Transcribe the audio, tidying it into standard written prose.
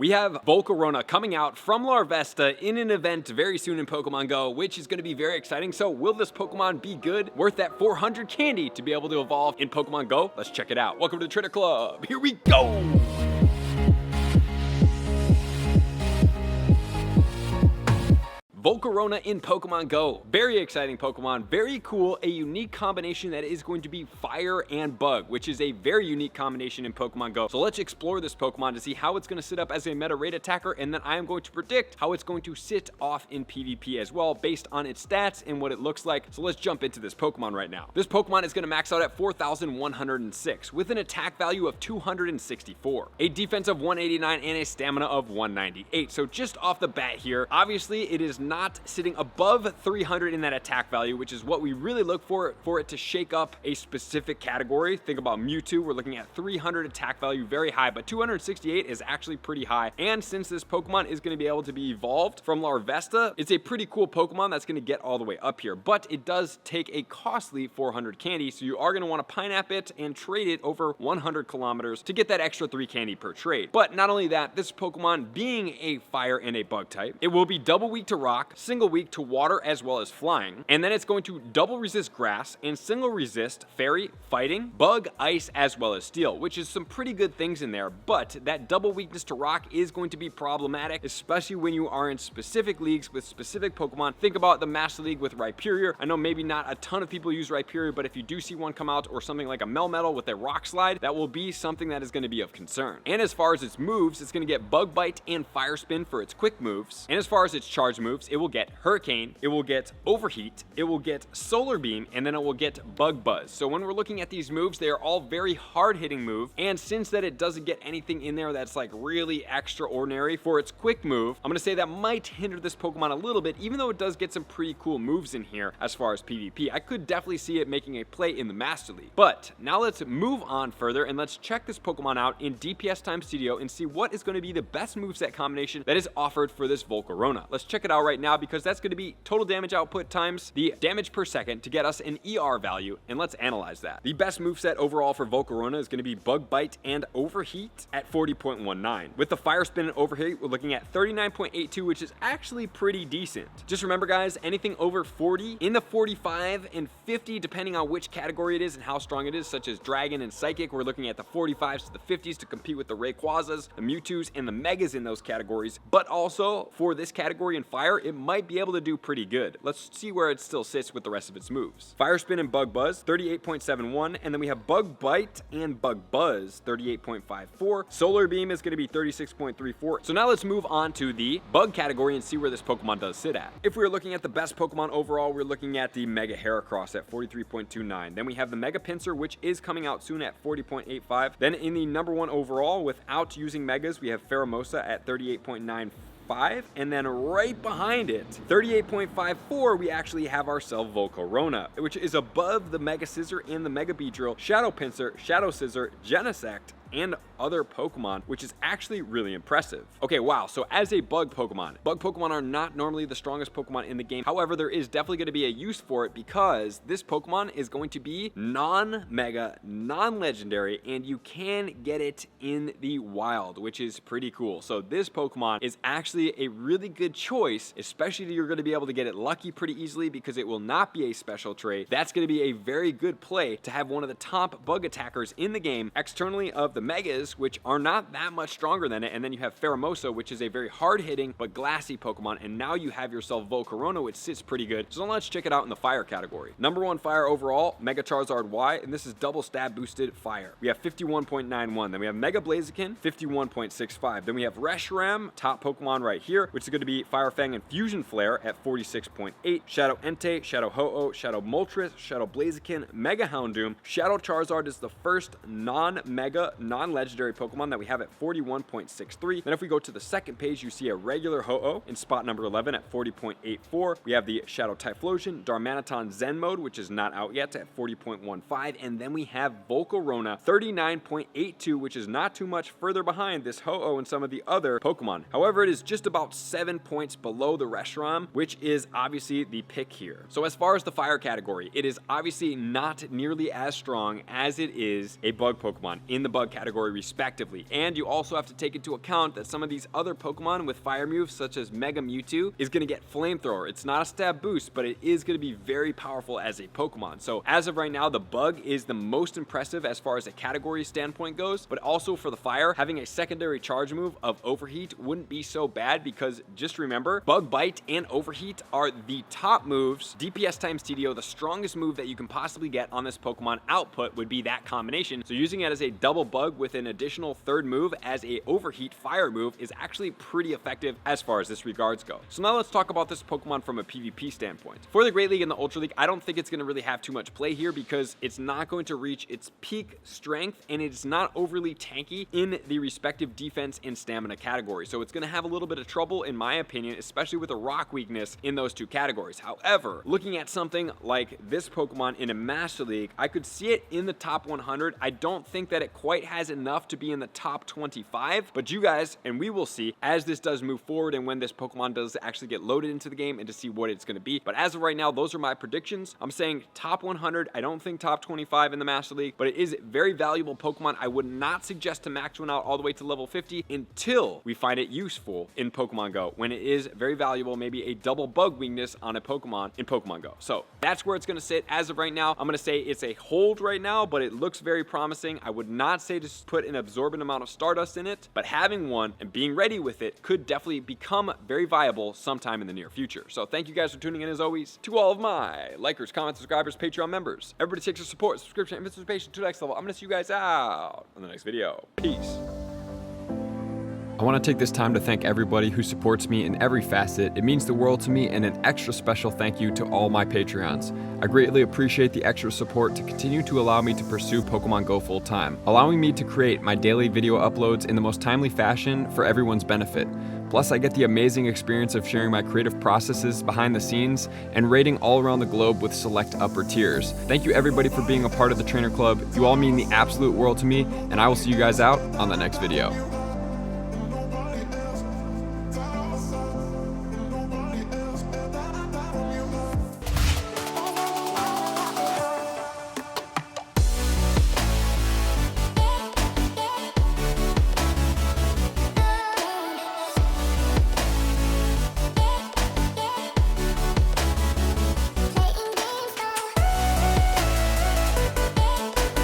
We have Volcarona coming out from Larvesta in an event very soon in Pokemon Go, which is going to be very exciting. So will this Pokemon be good, worth that 400 candy to be able to evolve in Pokemon Go? Let's check it out. Welcome to the Trader Club. Here we go. Volcarona in Pokemon Go. Very exciting Pokemon, very cool, a unique combination that is going to be fire and bug, which is a very unique combination in Pokemon Go. So let's explore this Pokemon to see how it's going to sit up as a meta raid attacker, and then I am going to predict how it's going to sit off in PvP as well, based on its stats and what it looks like. So let's jump into this Pokemon right now. This Pokemon is going to max out at 4,106 with an attack value of 264, a defense of 189, and a stamina of 198. So just off the bat here, obviously it is not sitting above 300 in that attack value, which is what we really look for it to shake up a specific category. Think about Mewtwo, we're looking at 300 attack value, very high, but 268 is actually pretty high. And since this Pokemon is going to be able to be evolved from Larvesta, it's a pretty cool Pokemon that's going to get all the way up here, but it does take a costly 400 candy, so you are going to want to Pineapple it and trade it over 100 kilometers to get that extra 3 candy per trade. But not only that, this Pokemon being a fire and a bug type, it will be double weak to rock, single weak to water as well as flying, and then it's going to double resist grass and single resist fairy, fighting, bug, ice, as well as steel, which is some pretty good things in there. But that double weakness to rock is going to be problematic, especially when you are in specific leagues with specific Pokemon. Think about the Master League with Rhyperior. I know maybe not a ton of people use Rhyperior, but if you do see one come out, or something like a Melmetal with a rock slide, that will be something that is going to be of concern. And as far as its moves, it's going to get Bug Bite and Fire Spin for its quick moves. And as far as its charge moves, it will get Hurricane, it will get Overheat, it will get Solar Beam, and then it will get Bug Buzz. So when we're looking at these moves, they are all very hard-hitting moves, and since that it doesn't get anything in there that's like really extraordinary for its quick move, I'm going to say that might hinder this Pokemon a little bit, even though it does get some pretty cool moves in here as far as PvP. I could definitely see it making a play in the Master League. But now let's move on further, and let's check this Pokemon out in DPS Time Studio and see what is going to be the best moveset combination that is offered for this Volcarona. Let's check it out right now, because that's going to be total damage output times the damage per second to get us an ER value, and let's analyze that. The best moveset overall for Volcarona is going to be Bug Bite and Overheat at 40.19. With the Fire Spin and Overheat, we're looking at 39.82, which is actually pretty decent. Just remember, guys, anything over 40, in the 45 and 50, depending on which category it is and how strong it is, such as Dragon and Psychic, we're looking at the 45s to the 50s to compete with the Rayquazas, the Mewtwo's, and the Megas in those categories. But also, for this category in Fire, it might be able to do pretty good. Let's see where it still sits with the rest of its moves. Fire Spin and Bug Buzz, 38.71, and then we have Bug Bite and Bug Buzz, 38.54. Solar Beam is going to be 36.34. So now let's move on to the Bug category and see where this Pokemon does sit at. If we're looking at the best Pokemon overall, we're looking at the Mega Heracross at 43.29. Then we have the Mega Pinsir, which is coming out soon at 40.85. Then in the number one overall, without using Megas, we have Pheromosa at 38.95. And then right behind it, 38.54, we actually have ourselves Volcarona, which is above the Mega Scizor and the Mega Beedrill, Shadow Pinsir, Shadow Scizor, Genesect, and other Pokemon, which is actually really impressive. Okay, wow, so as a bug Pokemon are not normally the strongest Pokemon in the game. However, there is definitely going to be a use for it, because this Pokemon is going to be non-mega, non-legendary, and you can get it in the wild, which is pretty cool. So this Pokemon is actually a really good choice, especially if you're going to be able to get it lucky pretty easily, because it will not be a special trait. That's going to be a very good play to have one of the top bug attackers in the game externally of the Megas, which are not that much stronger than it, and then you have Pheromosa, which is a very hard-hitting but glassy Pokemon, and now you have yourself Volcarona, which sits pretty good. So let's check it out in the Fire category. Number one Fire overall, Mega Charizard Y, and this is double stab boosted Fire. We have 51.91. Then we have Mega Blaziken, 51.65. Then we have Reshiram, top Pokemon right here, which is going to be Fire Fang and Fusion Flare at 46.8. Shadow Entei, Shadow Ho-Oh, Shadow Moltres, Shadow Blaziken, Mega Houndoom. Shadow Charizard is the first non-mega, non-legendary Pokemon that we have at 41.63. Then if we go to the second page, you see a regular Ho-Oh in spot number 11 at 40.84. We have the Shadow Typhlosion, Darmanitan Zen Mode, which is not out yet, at 40.15. And then we have Volcarona, 39.82, which is not too much further behind this Ho-Oh and some of the other Pokemon. However, it is just about 7 points below the Reshiram, which is obviously the pick here. So as far as the Fire category, it is obviously not nearly as strong as it is a bug Pokemon in the bug category respectively. And you also have to take into account that some of these other Pokemon with fire moves, such as Mega Mewtwo, is going to get Flamethrower. It's not a stab boost, but it is going to be very powerful as a Pokemon. So as of right now, the Bug is the most impressive as far as a category standpoint goes, but also for the fire, having a secondary charge move of Overheat wouldn't be so bad, because just remember, Bug Bite and Overheat are the top moves. DPS times TDO, the strongest move that you can possibly get on this Pokemon output would be that combination. So using it as a double Bug with an additional third move as a Overheat fire move is actually pretty effective as far as this regards go. So now let's talk about this Pokemon from a PvP standpoint. For the Great League and the Ultra League, I don't think it's going to really have too much play here, because it's not going to reach its peak strength and it's not overly tanky in the respective defense and stamina category. So it's going to have a little bit of trouble, in my opinion, especially with a rock weakness in those two categories. However, looking at something like this Pokemon in a Master League, I could see it in the top 100. I don't think that it quite has enough to be in the top 25, but you guys, and we will see as this does move forward and when this Pokemon does actually get loaded into the game, and to see what it's going to be. But as of right now, those are my predictions. I'm saying top 100. I don't think top 25 in the Master League, but it is very valuable Pokemon. I would not suggest to max one out all the way to level 50 until we find it useful in Pokemon Go, when it is very valuable, maybe a double Bug weakness on a Pokemon in Pokemon Go. So that's where it's going to sit as of right now. I'm going to say it's a hold right now, but it looks very promising. I would not say to put an absorbent amount of Stardust in it, but having one and being ready with it could definitely become very viable sometime in the near future. So thank you guys for tuning in, as always, to all of my likers, comments, subscribers, Patreon members. Everybody takes your support, subscription, and participation to the next level. I'm going to see you guys out on the next video. Peace. I want to take this time to thank everybody who supports me in every facet. It means the world to me, and an extra special thank you to all my Patreons. I greatly appreciate the extra support to continue to allow me to pursue Pokemon Go full time, allowing me to create my daily video uploads in the most timely fashion for everyone's benefit. Plus, I get the amazing experience of sharing my creative processes behind the scenes and raiding all around the globe with select upper tiers. Thank you everybody for being a part of the Trainer Club. You all mean the absolute world to me, and I will see you guys out on the next video.